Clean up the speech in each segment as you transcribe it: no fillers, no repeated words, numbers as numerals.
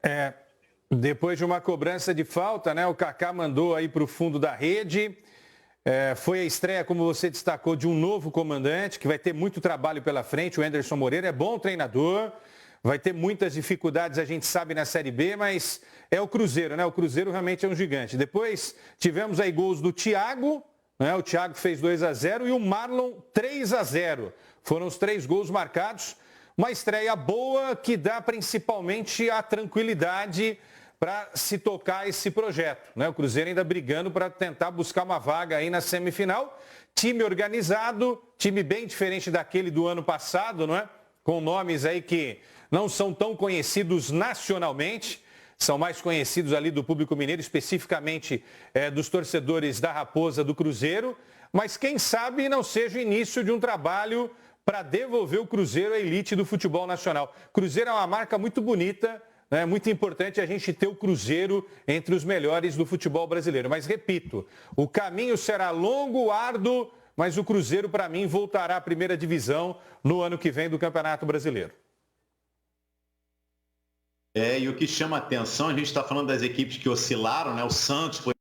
É, depois de uma cobrança de falta, né? O Kaká mandou aí para o fundo da rede. Foi a estreia, como você destacou, de um novo comandante, que vai ter muito trabalho pela frente. O Anderson Moreira é bom treinador, vai ter muitas dificuldades, a gente sabe, na Série B, mas é o Cruzeiro, né? O Cruzeiro realmente é um gigante. Depois tivemos aí gols do Thiago, né? O Thiago fez 2-0 e o Marlon 3-0. Foram os 3 gols marcados. Uma estreia boa que dá principalmente a tranquilidade para se tocar esse projeto, né? O Cruzeiro ainda brigando para tentar buscar uma vaga aí na semifinal. Time organizado, time bem diferente daquele do ano passado, não é? Com nomes aí que não são tão conhecidos nacionalmente, são mais conhecidos ali do público mineiro, especificamente dos torcedores da Raposa do Cruzeiro, mas quem sabe não seja o início de um trabalho para devolver o Cruzeiro à elite do futebol nacional. Cruzeiro é uma marca muito bonita. É muito importante a gente ter o Cruzeiro entre os melhores do futebol brasileiro. Mas, repito, o caminho será longo, árduo, mas o Cruzeiro, para mim, voltará à primeira divisão no ano que vem do Campeonato Brasileiro. E o que chama atenção, a gente está falando das equipes que oscilaram, né? O Santos foi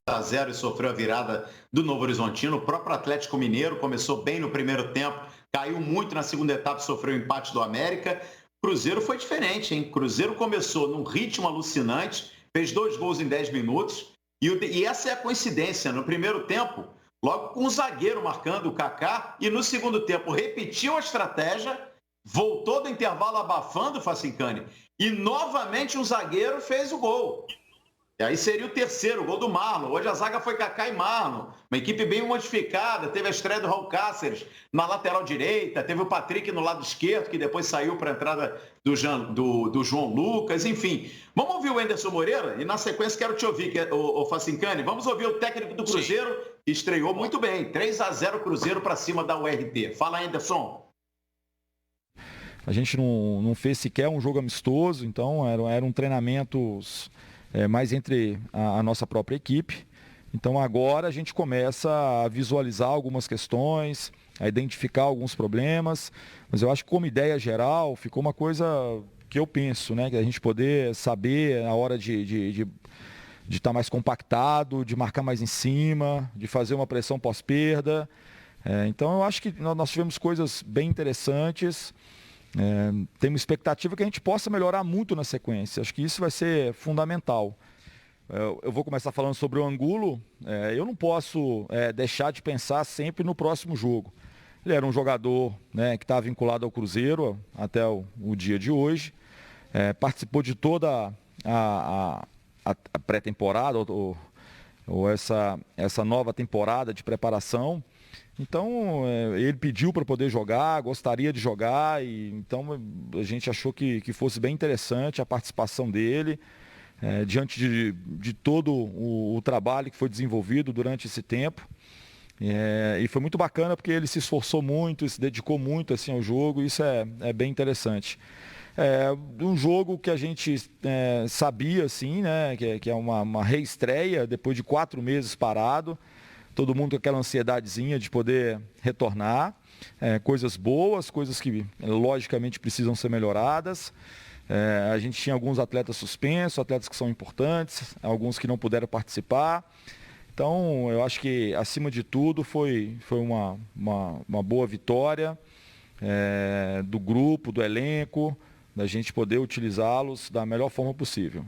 2-0 e sofreu a virada do Novo Horizontino. O próprio Atlético Mineiro começou bem no primeiro tempo, caiu muito na segunda etapa, sofreu o empate do América. Cruzeiro foi diferente, hein? Cruzeiro começou num ritmo alucinante, fez 2 gols em 10 minutos, e essa é a coincidência. No primeiro tempo, logo com o zagueiro marcando o Kaká, e no segundo tempo repetiu a estratégia, voltou do intervalo abafando o Facincani, e novamente um zagueiro fez o gol. E aí seria o terceiro, o gol do Marlon. Hoje a zaga foi Kaká e Marlon. Uma equipe bem modificada. Teve a estreia do Raul Cáceres na lateral direita. Teve o Patrick no lado esquerdo, que depois saiu para a entrada do João Lucas. Enfim, vamos ouvir o Anderson Moreira? E na sequência quero te ouvir, o Facincani. Vamos ouvir o técnico do Cruzeiro, que estreou muito bem. 3-0 Cruzeiro para cima da URT. Fala, Anderson. A gente não fez sequer um jogo amistoso, então eram treinamentos mais entre a nossa própria equipe. Então agora a gente começa a visualizar algumas questões, a identificar alguns problemas, mas eu acho que como ideia geral ficou uma coisa que eu penso, né? Que a gente poder saber a hora de estar mais compactado, de marcar mais em cima, de fazer uma pressão pós-perda. Então eu acho que nós tivemos coisas bem interessantes. Temos expectativa que a gente possa melhorar muito na sequência. Acho que isso vai ser fundamental. Eu vou começar falando sobre o Angulo. Eu não posso deixar de pensar sempre no próximo jogo. Ele era um jogador, né, que estava vinculado ao Cruzeiro até o dia de hoje. Participou de toda a pré-temporada ou essa nova temporada de preparação. Então, ele pediu para poder jogar, gostaria de jogar, e então a gente achou que fosse bem interessante a participação dele, diante de todo o trabalho que foi desenvolvido durante esse tempo. E foi muito bacana porque ele se esforçou muito, se dedicou muito assim, ao jogo, e isso é bem interessante. Um jogo que a gente sabia, assim, né, que é uma reestreia depois de 4 meses parado. Todo mundo com aquela ansiedadezinha de poder retornar. Coisas boas, coisas que logicamente precisam ser melhoradas. A gente tinha alguns atletas suspensos, atletas que são importantes, alguns que não puderam participar. Então, eu acho que, acima de tudo, foi uma boa vitória do grupo, do elenco, da gente poder utilizá-los da melhor forma possível.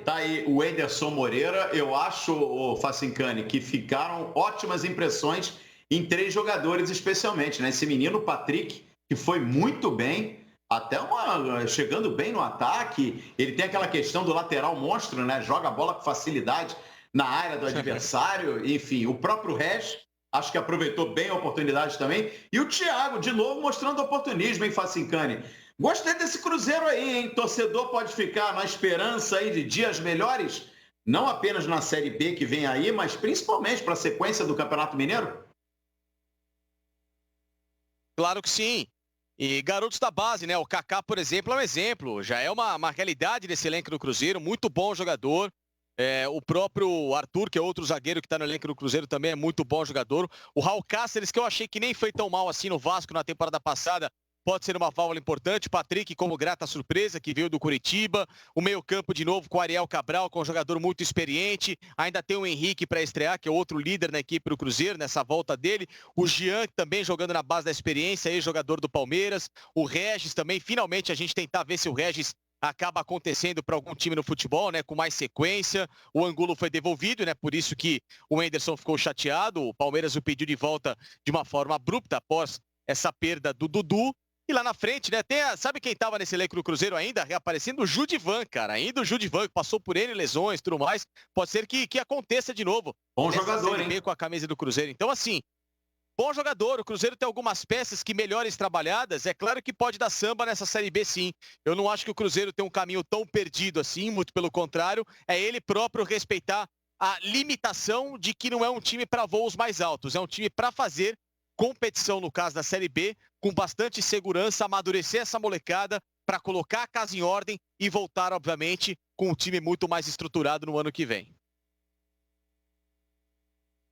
Tá aí o Anderson Moreira. Eu acho, Facincani, que ficaram ótimas impressões em 3 jogadores especialmente, né? Esse menino, Patrick, que foi muito bem, até chegando bem no ataque. Ele tem aquela questão do lateral monstro, né? Joga a bola com facilidade na área do adversário. Enfim, o próprio Regis, acho que aproveitou bem a oportunidade também. E o Thiago, de novo, mostrando oportunismo, hein, Facincani? Gostei desse Cruzeiro aí, hein? Torcedor pode ficar na esperança aí de dias melhores, não apenas na Série B que vem aí, mas principalmente para a sequência do Campeonato Mineiro? Claro que sim. E garotos da base, né? O Kaká, por exemplo, é um exemplo. Já é uma realidade desse elenco do Cruzeiro, muito bom jogador. O próprio Arthur, que é outro zagueiro que está no elenco do Cruzeiro, também é muito bom jogador. O Raul Cáceres, que eu achei que nem foi tão mal assim no Vasco na temporada passada, pode ser uma válvula importante. Patrick como grata surpresa, que veio do Curitiba. O meio-campo de novo com o Ariel Cabral, com um jogador muito experiente. Ainda tem o Henrique para estrear, que é outro líder na equipe do Cruzeiro, nessa volta dele. O Jean, também jogando na base da experiência, ex-jogador do Palmeiras. O Regis também, finalmente a gente tentar ver se o Regis acaba acontecendo para algum time no futebol, né, com mais sequência. O Angulo foi devolvido, né, por isso que o Henderson ficou chateado. O Palmeiras o pediu de volta de uma forma abrupta após essa perda do Dudu. E lá na frente, né, sabe quem estava nesse elenco do Cruzeiro ainda? Reaparecendo o Judivan, cara. Ainda o Judivan, que passou por ele, lesões, tudo mais. Pode ser que aconteça de novo. Bom jogador, hein? Com a camisa do Cruzeiro. Então, assim, bom jogador, o Cruzeiro tem algumas peças que melhores trabalhadas, é claro que pode dar samba nessa Série B sim. Eu não acho que o Cruzeiro tem um caminho tão perdido assim, muito pelo contrário, é ele próprio respeitar a limitação de que não é um time para voos mais altos, é um time para fazer competição, no caso da Série B, com bastante segurança, amadurecer essa molecada para colocar a casa em ordem e voltar, obviamente, com um time muito mais estruturado no ano que vem.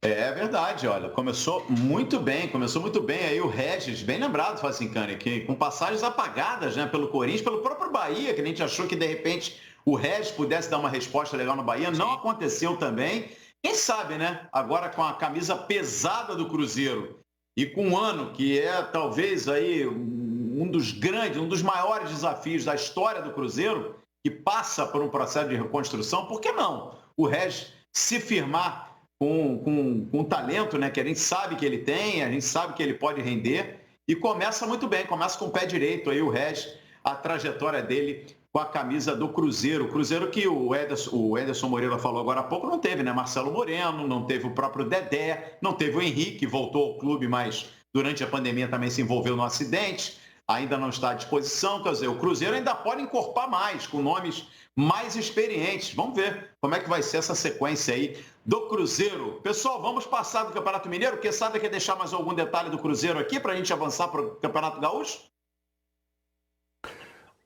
É verdade, olha, começou muito bem aí o Regis, bem lembrado, Facincani, que com passagens apagadas, né, pelo Corinthians, pelo próprio Bahia, que a gente achou que de repente o Regis pudesse dar uma resposta legal no Bahia, não aconteceu também. Quem sabe, né, agora com a camisa pesada do Cruzeiro e com um ano que é talvez aí um dos maiores desafios da história do Cruzeiro, que passa por um processo de reconstrução, por que não o Regis se firmar com talento, né, que a gente sabe que ele tem, a gente sabe que ele pode render, e começa muito bem, começa com o pé direito aí o Regis, a trajetória dele com a camisa do Cruzeiro. O Cruzeiro que o Ederson Moreira falou agora há pouco não teve, né? Marcelo Moreno, não teve o próprio Dedé, não teve o Henrique, que voltou ao clube, mas durante a pandemia também se envolveu no acidente, ainda não está à disposição. Quer dizer, o Cruzeiro ainda pode encorpar mais, com nomes mais experientes. Vamos ver como é que vai ser essa sequência aí do Cruzeiro. Pessoal, vamos passar do Campeonato Mineiro. Quem sabe quer deixar mais algum detalhe do Cruzeiro aqui para a gente avançar para o Campeonato Gaúcho?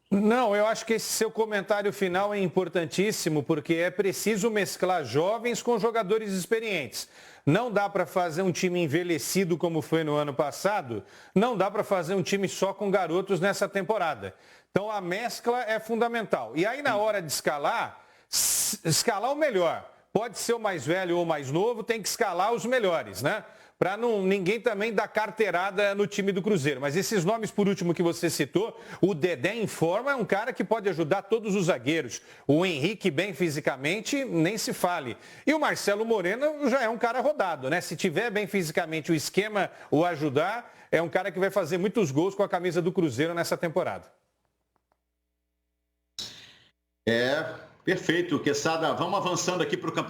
Não, eu acho que esse seu comentário final é importantíssimo, porque é preciso mesclar jovens com jogadores experientes. Não dá para fazer um time envelhecido como foi no ano passado, não dá para fazer um time só com garotos nessa temporada. Então a mescla é fundamental. E aí na hora de escalar o melhor. Pode ser o mais velho ou o mais novo, tem que escalar os melhores, né? Para ninguém também dar carteirada no time do Cruzeiro. Mas esses nomes, por último, que você citou, o Dedé em forma é um cara que pode ajudar todos os zagueiros. O Henrique bem fisicamente, nem se fale. E o Marcelo Moreno já é um cara rodado, né? Se tiver bem fisicamente, o esquema o ajudar, é um cara que vai fazer muitos gols com a camisa do Cruzeiro nessa temporada. Perfeito, Quesada. Vamos avançando aqui para o campeonato.